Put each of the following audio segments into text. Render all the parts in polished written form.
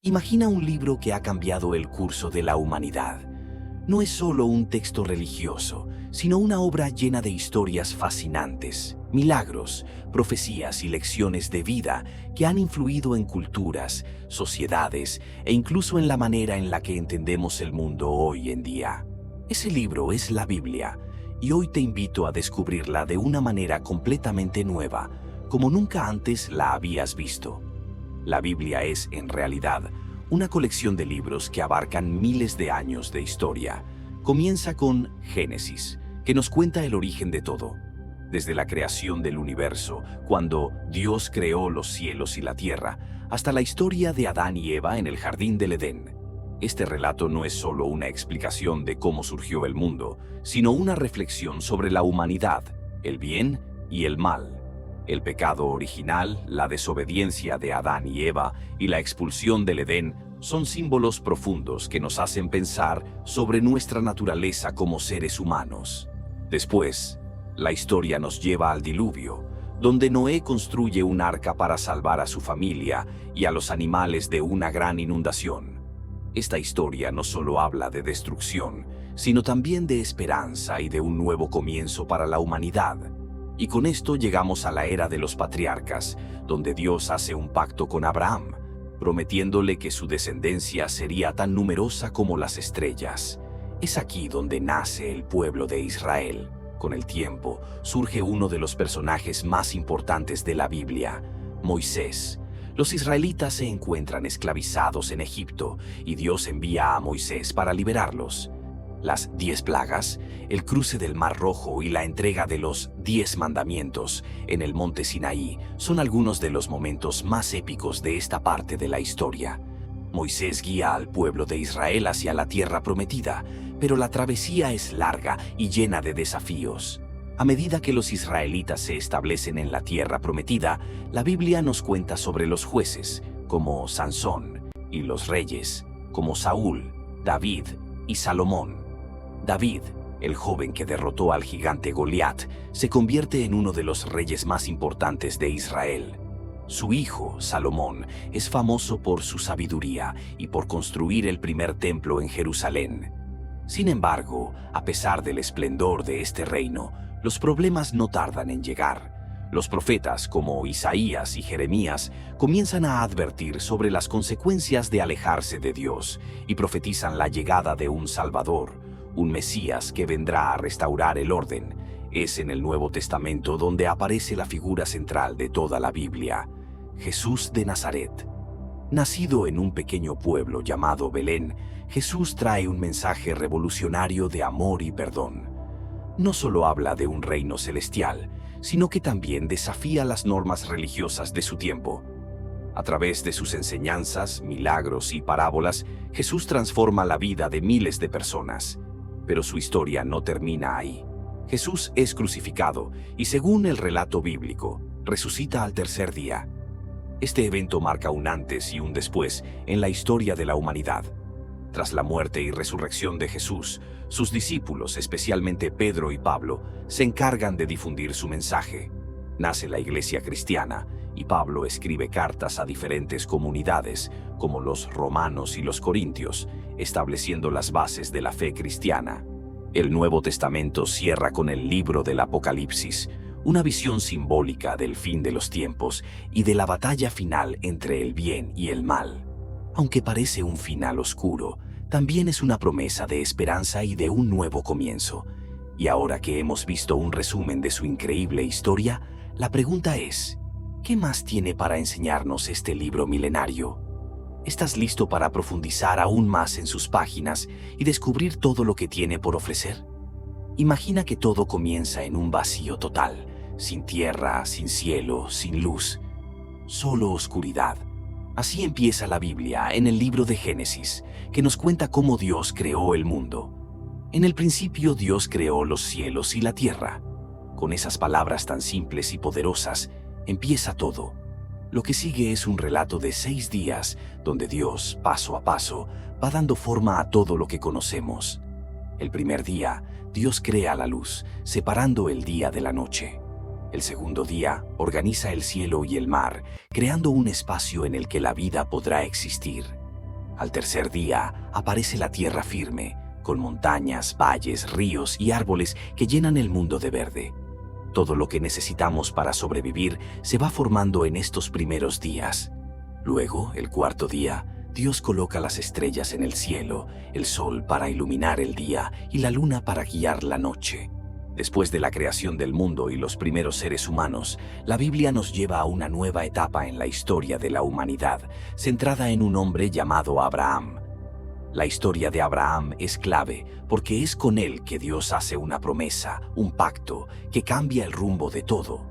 Imagina un libro que ha cambiado el curso de la humanidad. No es solo un texto religioso, sino una obra llena de historias fascinantes, milagros, profecías y lecciones de vida que han influido en culturas, sociedades e incluso en la manera en la que entendemos el mundo hoy en día. Ese libro es la Biblia, y hoy te invito a descubrirla de una manera completamente nueva, como nunca antes la habías visto. La Biblia es, en realidad, una colección de libros que abarcan miles de años de historia. Comienza con Génesis, que nos cuenta el origen de todo, desde la creación del universo, cuando Dios creó los cielos y la tierra, hasta la historia de Adán y Eva en el jardín del Edén. Este relato no es solo una explicación de cómo surgió el mundo, sino una reflexión sobre la humanidad, el bien y el mal. El pecado original, la desobediencia de Adán y Eva y la expulsión del Edén son símbolos profundos que nos hacen pensar sobre nuestra naturaleza como seres humanos. Después, la historia nos lleva al diluvio, donde Noé construye un arca para salvar a su familia y a los animales de una gran inundación. Esta historia no solo habla de destrucción, sino también de esperanza y de un nuevo comienzo para la humanidad. Y con esto llegamos a la era de los patriarcas, donde Dios hace un pacto con Abraham, prometiéndole que su descendencia sería tan numerosa como las estrellas. Es aquí donde nace el pueblo de Israel. Con el tiempo, surge uno de los personajes más importantes de la Biblia, Moisés. Los israelitas se encuentran esclavizados en Egipto y Dios envía a Moisés para liberarlos. Las 10 plagas, el cruce del Mar Rojo y la entrega de los 10 mandamientos en el monte Sinaí son algunos de los momentos más épicos de esta parte de la historia. Moisés guía al pueblo de Israel hacia la tierra prometida, pero la travesía es larga y llena de desafíos. A medida que los israelitas se establecen en la tierra prometida, la Biblia nos cuenta sobre los jueces, como Sansón, y los reyes, como Saúl, David y Salomón. David, el joven que derrotó al gigante Goliat, se convierte en uno de los reyes más importantes de Israel. Su hijo, Salomón, es famoso por su sabiduría y por construir el primer templo en Jerusalén. Sin embargo, a pesar del esplendor de este reino, los problemas no tardan en llegar. Los profetas, como Isaías y Jeremías, comienzan a advertir sobre las consecuencias de alejarse de Dios y profetizan la llegada de un Salvador, un Mesías que vendrá a restaurar el orden. Es en el Nuevo Testamento donde aparece la figura central de toda la Biblia, Jesús de Nazaret. Nacido en un pequeño pueblo llamado Belén, Jesús trae un mensaje revolucionario de amor y perdón. No solo habla de un reino celestial, sino que también desafía las normas religiosas de su tiempo. A través de sus enseñanzas, milagros y parábolas, Jesús transforma la vida de miles de personas. Pero su historia no termina ahí. Jesús es crucificado y, según el relato bíblico, resucita al tercer día. Este evento marca un antes y un después en la historia de la humanidad. Tras la muerte y resurrección de Jesús, sus discípulos, especialmente Pedro y Pablo, se encargan de difundir su mensaje. Nace la iglesia cristiana y Pablo escribe cartas a diferentes comunidades, como los romanos y los corintios, estableciendo las bases de la fe cristiana. El Nuevo Testamento cierra con el libro del Apocalipsis, una visión simbólica del fin de los tiempos y de la batalla final entre el bien y el mal. Aunque parece un final oscuro, también es una promesa de esperanza y de un nuevo comienzo. Y ahora que hemos visto un resumen de su increíble historia, la pregunta es, ¿qué más tiene para enseñarnos este libro milenario? ¿Estás listo para profundizar aún más en sus páginas y descubrir todo lo que tiene por ofrecer? Imagina que todo comienza en un vacío total, sin tierra, sin cielo, sin luz, solo oscuridad. Así empieza la Biblia en el libro de Génesis, que nos cuenta cómo Dios creó el mundo. En el principio Dios creó los cielos y la tierra. Con esas palabras tan simples y poderosas, empieza todo. Lo que sigue es un relato de 6 días, donde Dios, paso a paso, va dando forma a todo lo que conocemos. El primer día, Dios crea la luz, separando el día de la noche. El segundo día, organiza el cielo y el mar, creando un espacio en el que la vida podrá existir. Al tercer día aparece la tierra firme, con montañas, valles, ríos y árboles que llenan el mundo de verde. Todo lo que necesitamos para sobrevivir se va formando en estos primeros días. Luego, el cuarto día, Dios coloca las estrellas en el cielo, el sol para iluminar el día y la luna para guiar la noche. Después de la creación del mundo y los primeros seres humanos, la Biblia nos lleva a una nueva etapa en la historia de la humanidad, centrada en un hombre llamado Abraham. La historia de Abraham es clave porque es con él que Dios hace una promesa, un pacto, que cambia el rumbo de todo.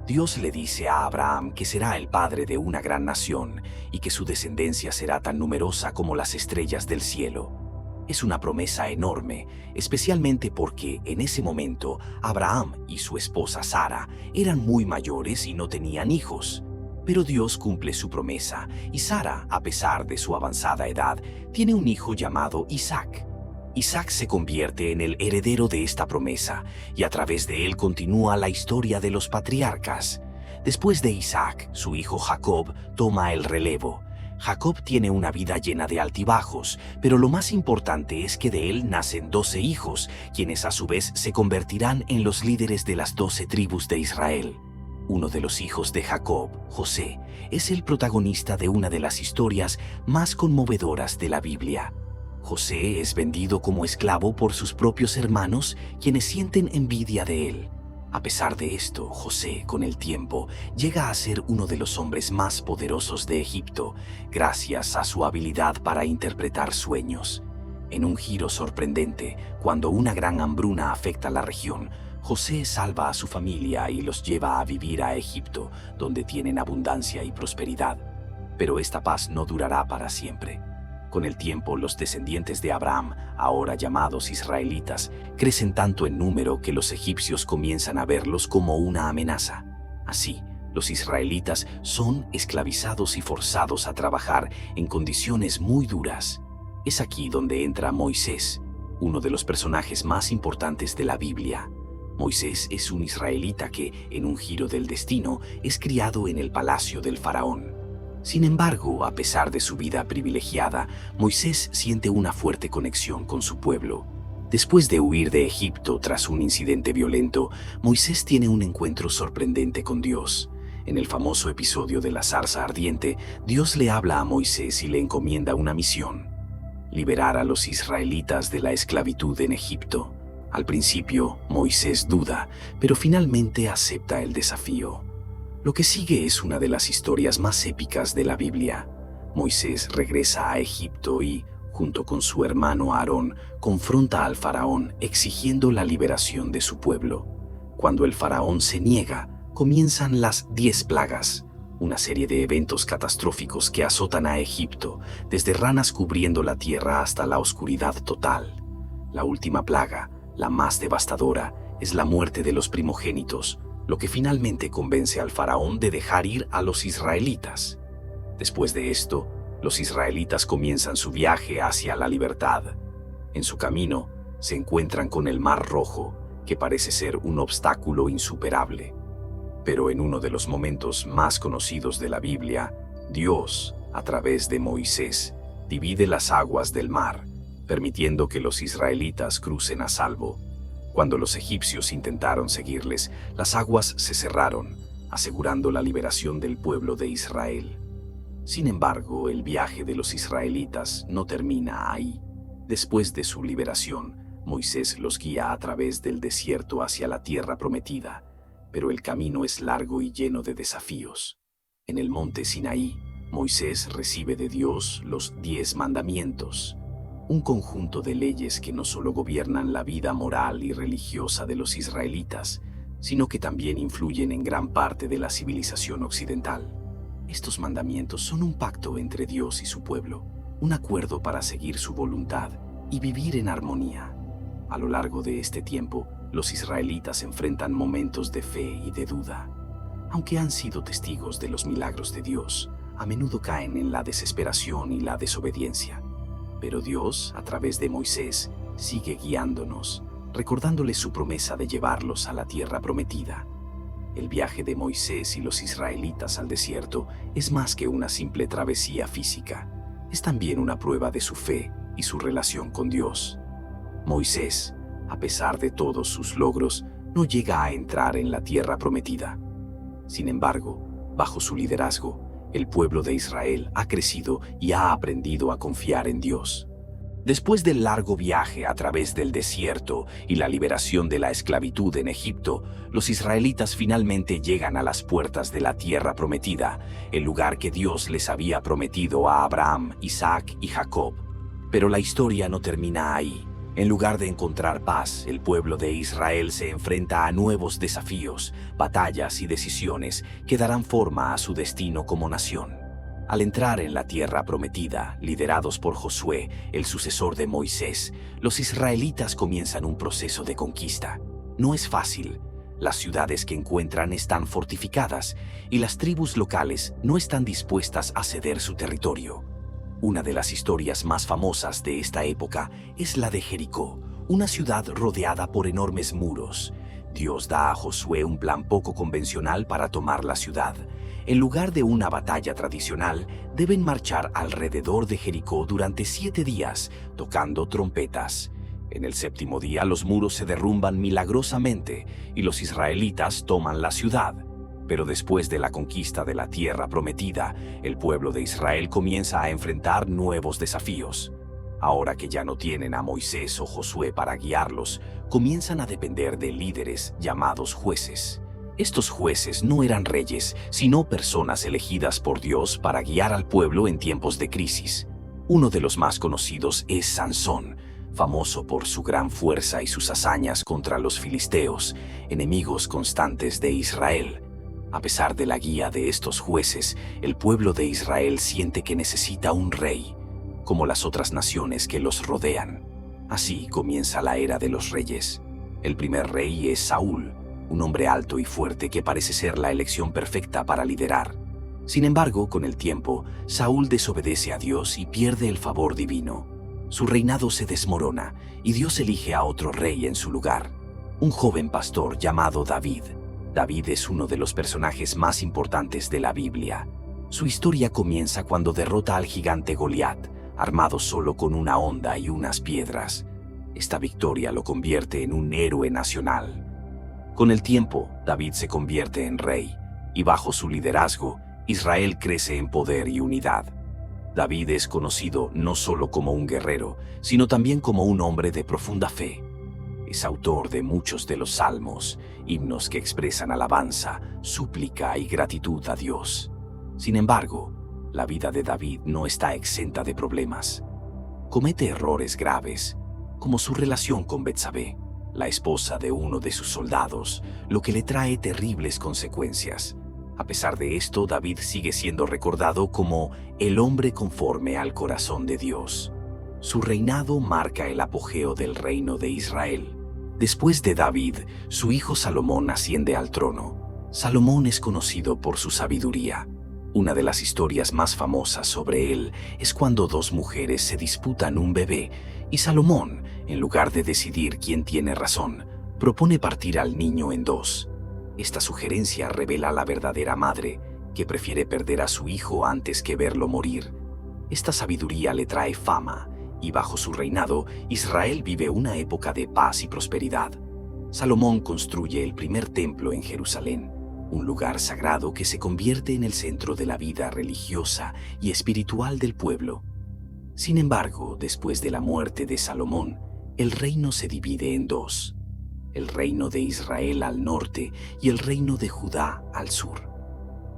Dios le dice a Abraham que será el padre de una gran nación y que su descendencia será tan numerosa como las estrellas del cielo. Es una promesa enorme, especialmente porque en ese momento Abraham y su esposa Sara eran muy mayores y no tenían hijos. Pero Dios cumple su promesa y Sara, a pesar de su avanzada edad, tiene un hijo llamado Isaac. Isaac se convierte en el heredero de esta promesa y a través de él continúa la historia de los patriarcas. Después de Isaac, su hijo Jacob toma el relevo. Jacob tiene una vida llena de altibajos, pero lo más importante es que de él nacen 12 hijos, quienes a su vez se convertirán en los líderes de las 12 tribus de Israel. Uno de los hijos de Jacob, José, es el protagonista de una de las historias más conmovedoras de la Biblia. José es vendido como esclavo por sus propios hermanos, quienes sienten envidia de él. A pesar de esto, José, con el tiempo, llega a ser uno de los hombres más poderosos de Egipto, gracias a su habilidad para interpretar sueños. En un giro sorprendente, cuando una gran hambruna afecta la región, José salva a su familia y los lleva a vivir a Egipto, donde tienen abundancia y prosperidad. Pero esta paz no durará para siempre. Con el tiempo, los descendientes de Abraham, ahora llamados israelitas, crecen tanto en número que los egipcios comienzan a verlos como una amenaza. Así, los israelitas son esclavizados y forzados a trabajar en condiciones muy duras. Es aquí donde entra Moisés, uno de los personajes más importantes de la Biblia. Moisés es un israelita que, en un giro del destino, es criado en el palacio del faraón. Sin embargo, a pesar de su vida privilegiada, Moisés siente una fuerte conexión con su pueblo. Después de huir de Egipto tras un incidente violento, Moisés tiene un encuentro sorprendente con Dios. En el famoso episodio de la zarza ardiente, Dios le habla a Moisés y le encomienda una misión: liberar a los israelitas de la esclavitud en Egipto. Al principio, Moisés duda, pero finalmente acepta el desafío. Lo que sigue es una de las historias más épicas de la Biblia. Moisés regresa a Egipto y, junto con su hermano Aarón, confronta al faraón exigiendo la liberación de su pueblo. Cuando el faraón se niega, comienzan las 10 plagas, una serie de eventos catastróficos que azotan a Egipto, desde ranas cubriendo la tierra hasta la oscuridad total. La última plaga, la más devastadora, es la muerte de los primogénitos, lo que finalmente convence al faraón de dejar ir a los israelitas. Después de esto, los israelitas comienzan su viaje hacia la libertad. En su camino, se encuentran con el Mar Rojo, que parece ser un obstáculo insuperable. Pero en uno de los momentos más conocidos de la Biblia, Dios, a través de Moisés, divide las aguas del mar, permitiendo que los israelitas crucen a salvo. Cuando los egipcios intentaron seguirles, las aguas se cerraron, asegurando la liberación del pueblo de Israel. Sin embargo, el viaje de los israelitas no termina ahí. Después de su liberación, Moisés los guía a través del desierto hacia la tierra prometida, pero el camino es largo y lleno de desafíos. En el monte Sinaí, Moisés recibe de Dios los 10 mandamientos, un conjunto de leyes que no solo gobiernan la vida moral y religiosa de los israelitas, sino que también influyen en gran parte de la civilización occidental. Estos mandamientos son un pacto entre Dios y su pueblo, un acuerdo para seguir su voluntad y vivir en armonía. A lo largo de este tiempo, los israelitas enfrentan momentos de fe y de duda. Aunque han sido testigos de los milagros de Dios, a menudo caen en la desesperación y la desobediencia. Pero Dios, a través de Moisés, sigue guiándonos, recordándoles su promesa de llevarlos a la tierra prometida. El viaje de Moisés y los israelitas al desierto es más que una simple travesía física. es también una prueba de su fe y su relación con Dios. Moisés, a pesar de todos sus logros, no llega a entrar en la tierra prometida. Sin embargo, bajo su liderazgo, el pueblo de Israel ha crecido y ha aprendido a confiar en Dios. Después del largo viaje a través del desierto y la liberación de la esclavitud en Egipto, los israelitas finalmente llegan a las puertas de la tierra prometida, el lugar que Dios les había prometido a Abraham, Isaac y Jacob. Pero la historia no termina ahí. En lugar de encontrar paz, el pueblo de Israel se enfrenta a nuevos desafíos, batallas y decisiones que darán forma a su destino como nación. Al entrar en la tierra prometida, liderados por Josué, el sucesor de Moisés, los israelitas comienzan un proceso de conquista. No es fácil. Las ciudades que encuentran están fortificadas y las tribus locales no están dispuestas a ceder su territorio. Una de las historias más famosas de esta época es la de Jericó, una ciudad rodeada por enormes muros. Dios da a Josué un plan poco convencional para tomar la ciudad. En lugar de una batalla tradicional, deben marchar alrededor de Jericó durante 7 días, tocando trompetas. En el 7º día los muros se derrumban milagrosamente y los israelitas toman la ciudad. Pero después de la conquista de la tierra prometida, el pueblo de Israel comienza a enfrentar nuevos desafíos. Ahora que ya no tienen a Moisés o Josué para guiarlos, comienzan a depender de líderes llamados jueces. Estos jueces no eran reyes, sino personas elegidas por Dios para guiar al pueblo en tiempos de crisis. Uno de los más conocidos es Sansón, famoso por su gran fuerza y sus hazañas contra los filisteos, enemigos constantes de Israel. A pesar de la guía de estos jueces, el pueblo de Israel siente que necesita un rey, como las otras naciones que los rodean. Así comienza la era de los reyes. El primer rey es Saúl, un hombre alto y fuerte que parece ser la elección perfecta para liderar. Sin embargo, con el tiempo, Saúl desobedece a Dios y pierde el favor divino. Su reinado se desmorona y Dios elige a otro rey en su lugar, un joven pastor llamado David. David es uno de los personajes más importantes de la Biblia. Su historia comienza cuando derrota al gigante Goliat, armado solo con una honda y unas piedras. Esta victoria lo convierte en un héroe nacional. Con el tiempo, David se convierte en rey, y bajo su liderazgo, Israel crece en poder y unidad. David es conocido no solo como un guerrero, sino también como un hombre de profunda fe. Es autor de muchos de los salmos, himnos que expresan alabanza, súplica y gratitud a Dios. Sin embargo, la vida de David no está exenta de problemas. Comete errores graves, como su relación con Betsabé, la esposa de uno de sus soldados, lo que le trae terribles consecuencias. A pesar de esto, David sigue siendo recordado como el hombre conforme al corazón de Dios. Su reinado marca el apogeo del reino de Israel. Después de David, su hijo Salomón asciende al trono. Salomón es conocido por su sabiduría. Una de las historias más famosas sobre él es cuando 2 mujeres se disputan un bebé y Salomón, en lugar de decidir quién tiene razón, propone partir al niño en 2. Esta sugerencia revela a la verdadera madre, que prefiere perder a su hijo antes que verlo morir. Esta sabiduría le trae fama, y bajo su reinado, Israel vive una época de paz y prosperidad. Salomón construye el primer templo en Jerusalén, un lugar sagrado que se convierte en el centro de la vida religiosa y espiritual del pueblo. Sin embargo, después de la muerte de Salomón, el reino se divide en 2. El reino de Israel al norte y el reino de Judá al sur.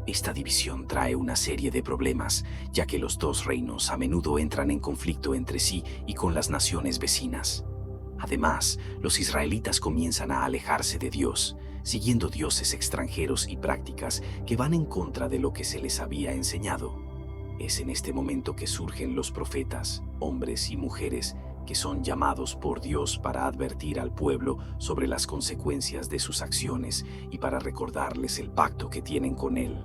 Esta división trae una serie de problemas, ya que los 2 reinos a menudo entran en conflicto entre sí y con las naciones vecinas. Además, los israelitas comienzan a alejarse de Dios, siguiendo dioses extranjeros y prácticas que van en contra de lo que se les había enseñado. Es en este momento que surgen los profetas, hombres y mujeres, que son llamados por Dios para advertir al pueblo sobre las consecuencias de sus acciones y para recordarles el pacto que tienen con Él.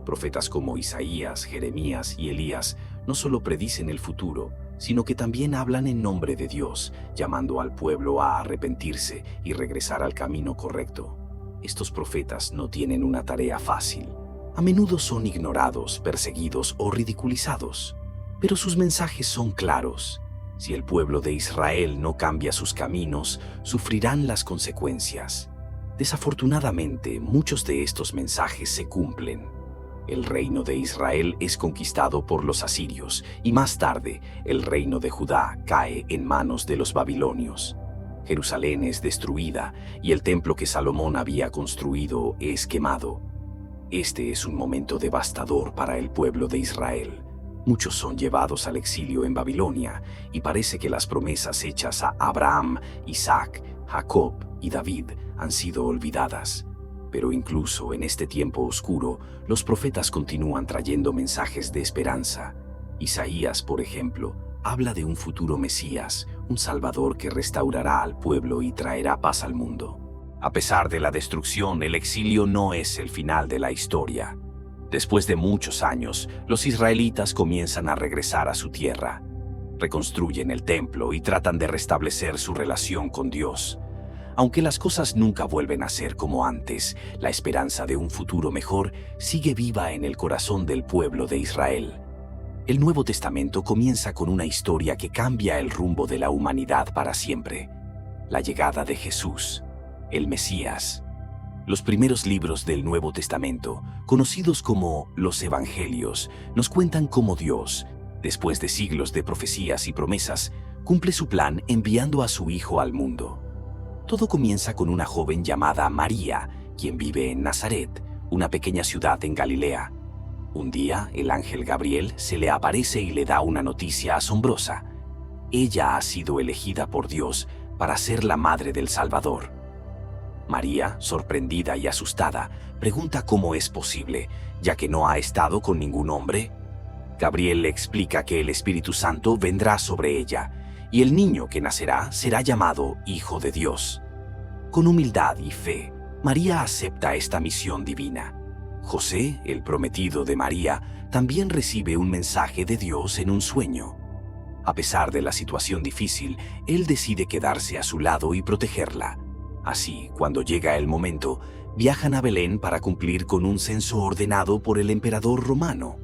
Profetas como Isaías, Jeremías y Elías no solo predicen el futuro, sino que también hablan en nombre de Dios, llamando al pueblo a arrepentirse y regresar al camino correcto. Estos profetas no tienen una tarea fácil. A menudo son ignorados, perseguidos o ridiculizados. Pero sus mensajes son claros. Si el pueblo de Israel no cambia sus caminos, sufrirán las consecuencias. Desafortunadamente, muchos de estos mensajes se cumplen. El reino de Israel es conquistado por los asirios y más tarde el reino de Judá cae en manos de los babilonios. Jerusalén es destruida y el templo que Salomón había construido es quemado. Este es un momento devastador para el pueblo de Israel. Muchos son llevados al exilio en Babilonia y parece que las promesas hechas a Abraham, Isaac, Jacob y David han sido olvidadas. Pero incluso en este tiempo oscuro, los profetas continúan trayendo mensajes de esperanza. Isaías, por ejemplo, habla de un futuro Mesías, un Salvador que restaurará al pueblo y traerá paz al mundo. A pesar de la destrucción, el exilio no es el final de la historia. Después de muchos años, los israelitas comienzan a regresar a su tierra. Reconstruyen el templo y tratan de restablecer su relación con Dios. Aunque las cosas nunca vuelven a ser como antes, la esperanza de un futuro mejor sigue viva en el corazón del pueblo de Israel. El Nuevo Testamento comienza con una historia que cambia el rumbo de la humanidad para siempre. La llegada de Jesús, el Mesías. Los primeros libros del Nuevo Testamento, conocidos como los Evangelios, nos cuentan cómo Dios, después de siglos de profecías y promesas, cumple su plan enviando a su Hijo al mundo. Todo comienza con una joven llamada María, quien vive en Nazaret, una pequeña ciudad en Galilea. Un día, el ángel Gabriel se le aparece y le da una noticia asombrosa. Ella ha sido elegida por Dios para ser la madre del Salvador. María, sorprendida y asustada, pregunta cómo es posible, ya que no ha estado con ningún hombre. Gabriel le explica que el Espíritu Santo vendrá sobre ella, y el niño que nacerá será llamado Hijo de Dios. Con humildad y fe, María acepta esta misión divina. José, el prometido de María, también recibe un mensaje de Dios en un sueño. A pesar de la situación difícil, él decide quedarse a su lado y protegerla. Así, cuando llega el momento, viajan a Belén para cumplir con un censo ordenado por el emperador romano.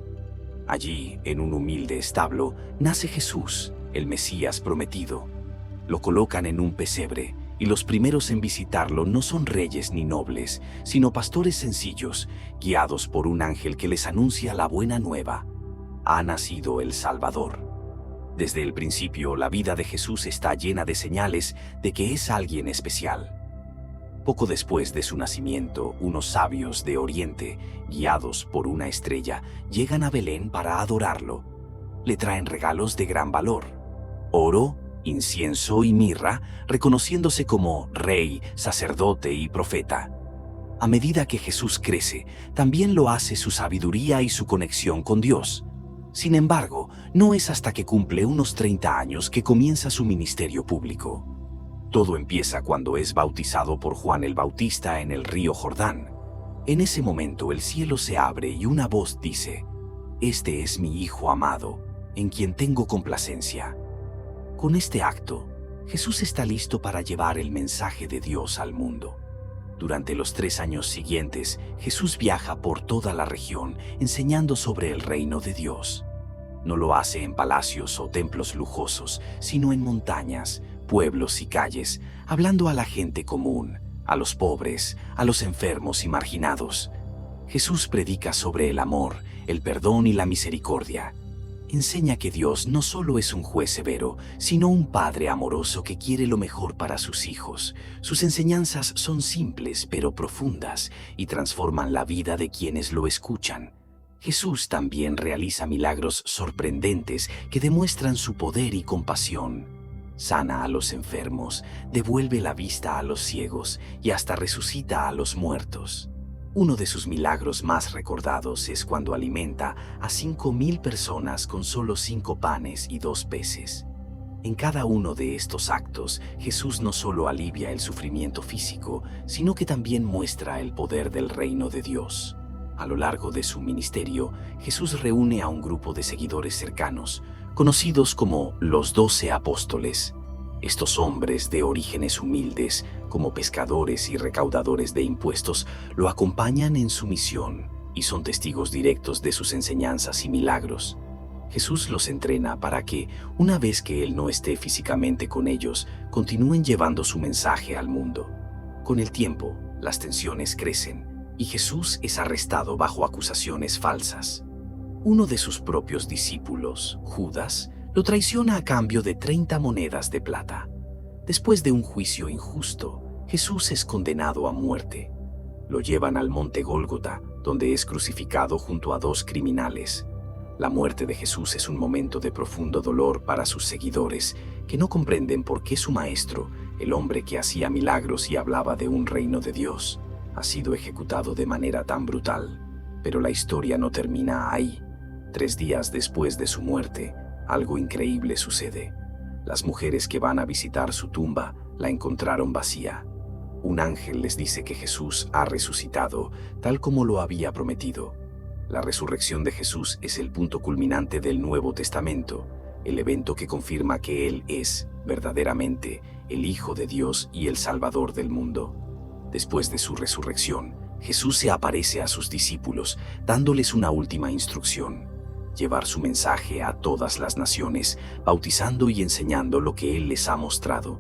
Allí, en un humilde establo, nace Jesús, el Mesías prometido. Lo colocan en un pesebre, y los primeros en visitarlo no son reyes ni nobles, sino pastores sencillos, guiados por un ángel que les anuncia la buena nueva. Ha nacido el Salvador. Desde el principio, la vida de Jesús está llena de señales de que es alguien especial. Poco después de su nacimiento, unos sabios de Oriente, guiados por una estrella, llegan a Belén para adorarlo. Le traen regalos de gran valor: oro, incienso y mirra, reconociéndose como rey, sacerdote y profeta. A medida que Jesús crece, también lo hace su sabiduría y su conexión con Dios. Sin embargo, no es hasta que cumple unos 30 años que comienza su ministerio público. Todo empieza cuando es bautizado por Juan el Bautista en el río Jordán. En ese momento el cielo se abre y una voz dice: «Este es mi Hijo amado, en quien tengo complacencia». Con este acto, Jesús está listo para llevar el mensaje de Dios al mundo. Durante los 3 años siguientes, Jesús viaja por toda la región enseñando sobre el reino de Dios. No lo hace en palacios o templos lujosos, sino en montañas, pueblos y calles, hablando a la gente común, a los pobres, a los enfermos y marginados. Jesús predica sobre el amor, el perdón y la misericordia. Enseña que Dios no solo es un juez severo, sino un padre amoroso que quiere lo mejor para sus hijos. Sus enseñanzas son simples pero profundas y transforman la vida de quienes lo escuchan. Jesús también realiza milagros sorprendentes que demuestran su poder y compasión. Sana a los enfermos, devuelve la vista a los ciegos y hasta resucita a los muertos. Uno de sus milagros más recordados es cuando alimenta a 5,000 personas con solo 5 panes y 2 peces. En cada uno de estos actos, Jesús no solo alivia el sufrimiento físico, sino que también muestra el poder del reino de Dios. A lo largo de su ministerio, Jesús reúne a un grupo de seguidores cercanos, conocidos como los 12 apóstoles. Estos hombres de orígenes humildes, como pescadores y recaudadores de impuestos, lo acompañan en su misión y son testigos directos de sus enseñanzas y milagros. Jesús los entrena para que, una vez que Él no esté físicamente con ellos, continúen llevando su mensaje al mundo. Con el tiempo, las tensiones crecen y Jesús es arrestado bajo acusaciones falsas. Uno de sus propios discípulos, Judas, lo traiciona a cambio de 30 monedas de plata. Después de un juicio injusto, Jesús es condenado a muerte. Lo llevan al monte Gólgota, donde es crucificado junto a 2 criminales. La muerte de Jesús es un momento de profundo dolor para sus seguidores, que no comprenden por qué su maestro, el hombre que hacía milagros y hablaba de un reino de Dios, ha sido ejecutado de manera tan brutal. Pero la historia no termina ahí. 3 días después de su muerte, algo increíble sucede. Las mujeres que van a visitar su tumba la encontraron vacía. Un ángel les dice que Jesús ha resucitado, tal como lo había prometido. La resurrección de Jesús es el punto culminante del Nuevo Testamento, el evento que confirma que Él es, verdaderamente, el Hijo de Dios y el Salvador del mundo. Después de su resurrección, Jesús se aparece a sus discípulos, dándoles una última instrucción: llevar su mensaje a todas las naciones, bautizando y enseñando lo que Él les ha mostrado.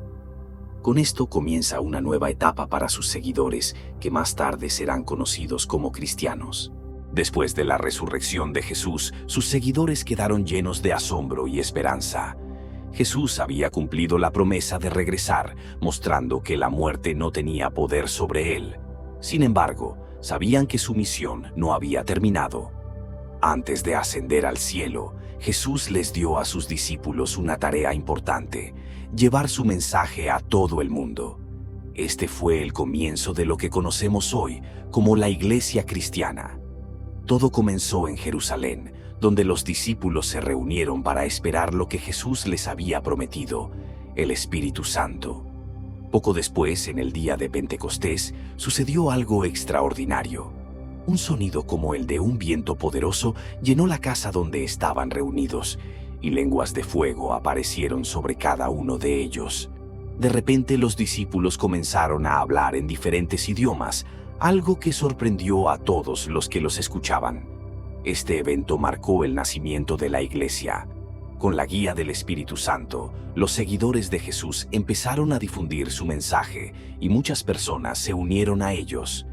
Con esto comienza una nueva etapa para sus seguidores, que más tarde serán conocidos como cristianos. Después de la resurrección de Jesús, sus seguidores quedaron llenos de asombro y esperanza. Jesús había cumplido la promesa de regresar, mostrando que la muerte no tenía poder sobre él. Sin embargo, sabían que su misión no había terminado. Antes de ascender al cielo, Jesús les dio a sus discípulos una tarea importante: llevar su mensaje a todo el mundo. Este fue el comienzo de lo que conocemos hoy como la Iglesia cristiana. Todo comenzó en Jerusalén, donde los discípulos se reunieron para esperar lo que Jesús les había prometido, el Espíritu Santo. Poco después, en el día de Pentecostés, sucedió algo extraordinario. Un sonido como el de un viento poderoso llenó la casa donde estaban reunidos, y lenguas de fuego aparecieron sobre cada uno de ellos. De repente los discípulos comenzaron a hablar en diferentes idiomas, algo que sorprendió a todos los que los escuchaban. Este evento marcó el nacimiento de la Iglesia. Con la guía del Espíritu Santo, los seguidores de Jesús empezaron a difundir su mensaje y muchas personas se unieron a ellos.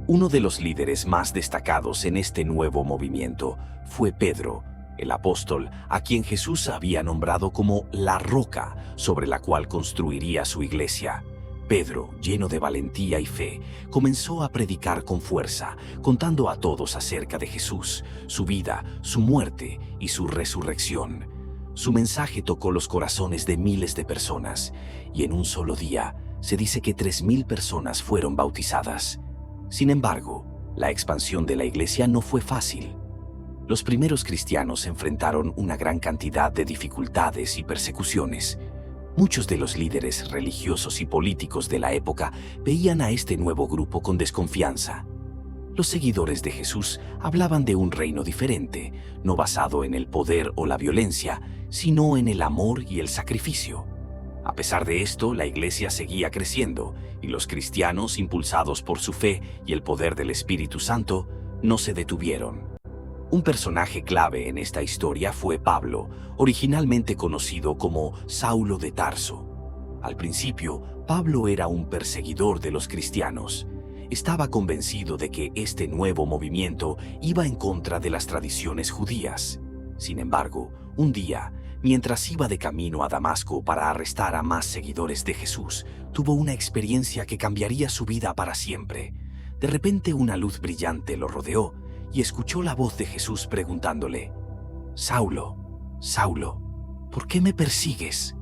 Uno de los líderes más destacados en este nuevo movimiento fue Pedro, el apóstol a quien Jesús había nombrado como la roca sobre la cual construiría su iglesia. Pedro, lleno de valentía y fe, comenzó a predicar con fuerza, contando a todos acerca de Jesús, su vida, su muerte y su resurrección. Su mensaje tocó los corazones de miles de personas, y en un solo día se dice que 3,000 personas fueron bautizadas. Sin embargo, la expansión de la iglesia no fue fácil. Los primeros cristianos enfrentaron una gran cantidad de dificultades y persecuciones. Muchos de los líderes religiosos y políticos de la época veían a este nuevo grupo con desconfianza. Los seguidores de Jesús hablaban de un reino diferente, no basado en el poder o la violencia, sino en el amor y el sacrificio. A pesar de esto, la iglesia seguía creciendo, y los cristianos, impulsados por su fe y el poder del Espíritu Santo, no se detuvieron. Un personaje clave en esta historia fue Pablo, originalmente conocido como Saulo de Tarso. Al principio, Pablo era un perseguidor de los cristianos. Estaba convencido de que este nuevo movimiento iba en contra de las tradiciones judías. Sin embargo, un día, mientras iba de camino a Damasco para arrestar a más seguidores de Jesús, tuvo una experiencia que cambiaría su vida para siempre. De repente, una luz brillante lo rodeó y escuchó la voz de Jesús preguntándole: «Saulo, Saulo, ¿por qué me persigues?».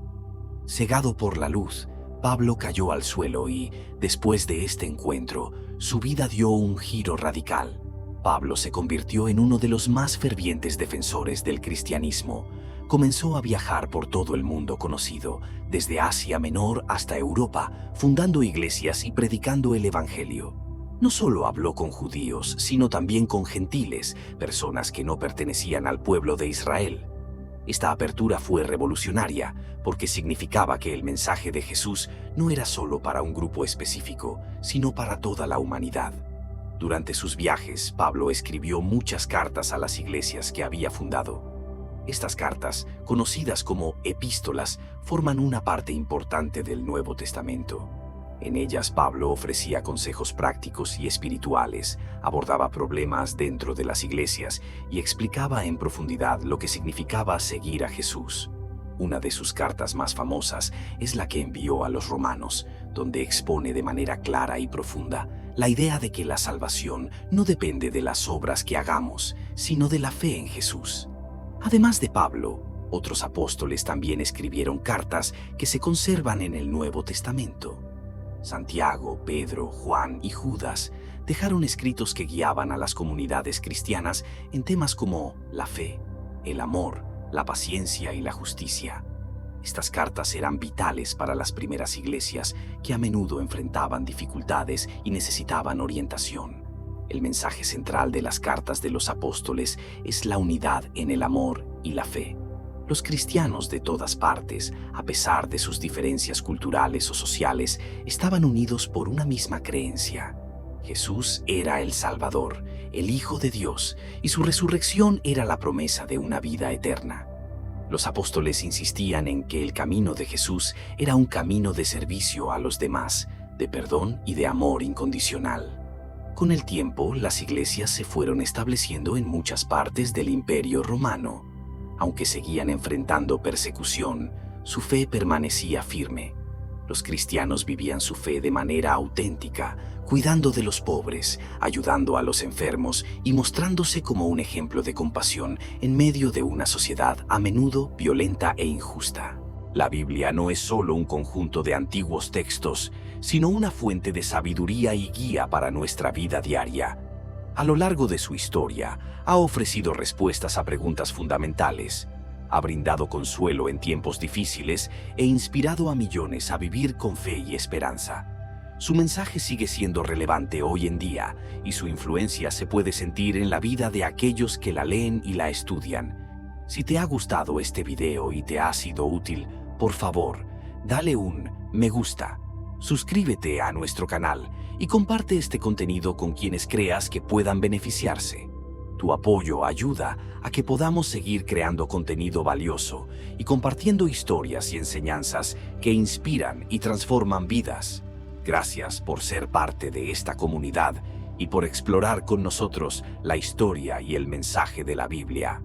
Cegado por la luz, Pablo cayó al suelo y, después de este encuentro, su vida dio un giro radical. Pablo se convirtió en uno de los más fervientes defensores del cristianismo. Comenzó a viajar por todo el mundo conocido, desde Asia Menor hasta Europa, fundando iglesias y predicando el Evangelio. No solo habló con judíos, sino también con gentiles, personas que no pertenecían al pueblo de Israel. Esta apertura fue revolucionaria, porque significaba que el mensaje de Jesús no era solo para un grupo específico, sino para toda la humanidad. Durante sus viajes, Pablo escribió muchas cartas a las iglesias que había fundado. Estas cartas, conocidas como epístolas, forman una parte importante del Nuevo Testamento. En ellas Pablo ofrecía consejos prácticos y espirituales, abordaba problemas dentro de las iglesias y explicaba en profundidad lo que significaba seguir a Jesús. Una de sus cartas más famosas es la que envió a los romanos, donde expone de manera clara y profunda la idea de que la salvación no depende de las obras que hagamos, sino de la fe en Jesús. Además de Pablo, otros apóstoles también escribieron cartas que se conservan en el Nuevo Testamento. Santiago, Pedro, Juan y Judas dejaron escritos que guiaban a las comunidades cristianas en temas como la fe, el amor, la paciencia y la justicia. Estas cartas eran vitales para las primeras iglesias que a menudo enfrentaban dificultades y necesitaban orientación. El mensaje central de las cartas de los apóstoles es la unidad en el amor y la fe. Los cristianos de todas partes, a pesar de sus diferencias culturales o sociales, estaban unidos por una misma creencia. Jesús era el Salvador, el Hijo de Dios, y su resurrección era la promesa de una vida eterna. Los apóstoles insistían en que el camino de Jesús era un camino de servicio a los demás, de perdón y de amor incondicional. Con el tiempo, las iglesias se fueron estableciendo en muchas partes del Imperio Romano. Aunque seguían enfrentando persecución, su fe permanecía firme. Los cristianos vivían su fe de manera auténtica, cuidando de los pobres, ayudando a los enfermos y mostrándose como un ejemplo de compasión en medio de una sociedad a menudo violenta e injusta. La Biblia no es solo un conjunto de antiguos textos, sino una fuente de sabiduría y guía para nuestra vida diaria. A lo largo de su historia, ha ofrecido respuestas a preguntas fundamentales, ha brindado consuelo en tiempos difíciles e inspirado a millones a vivir con fe y esperanza. Su mensaje sigue siendo relevante hoy en día y su influencia se puede sentir en la vida de aquellos que la leen y la estudian. Si te ha gustado este video y te ha sido útil, por favor, dale un me gusta, suscríbete a nuestro canal y comparte este contenido con quienes creas que puedan beneficiarse. Tu apoyo ayuda a que podamos seguir creando contenido valioso y compartiendo historias y enseñanzas que inspiran y transforman vidas. Gracias por ser parte de esta comunidad y por explorar con nosotros la historia y el mensaje de la Biblia.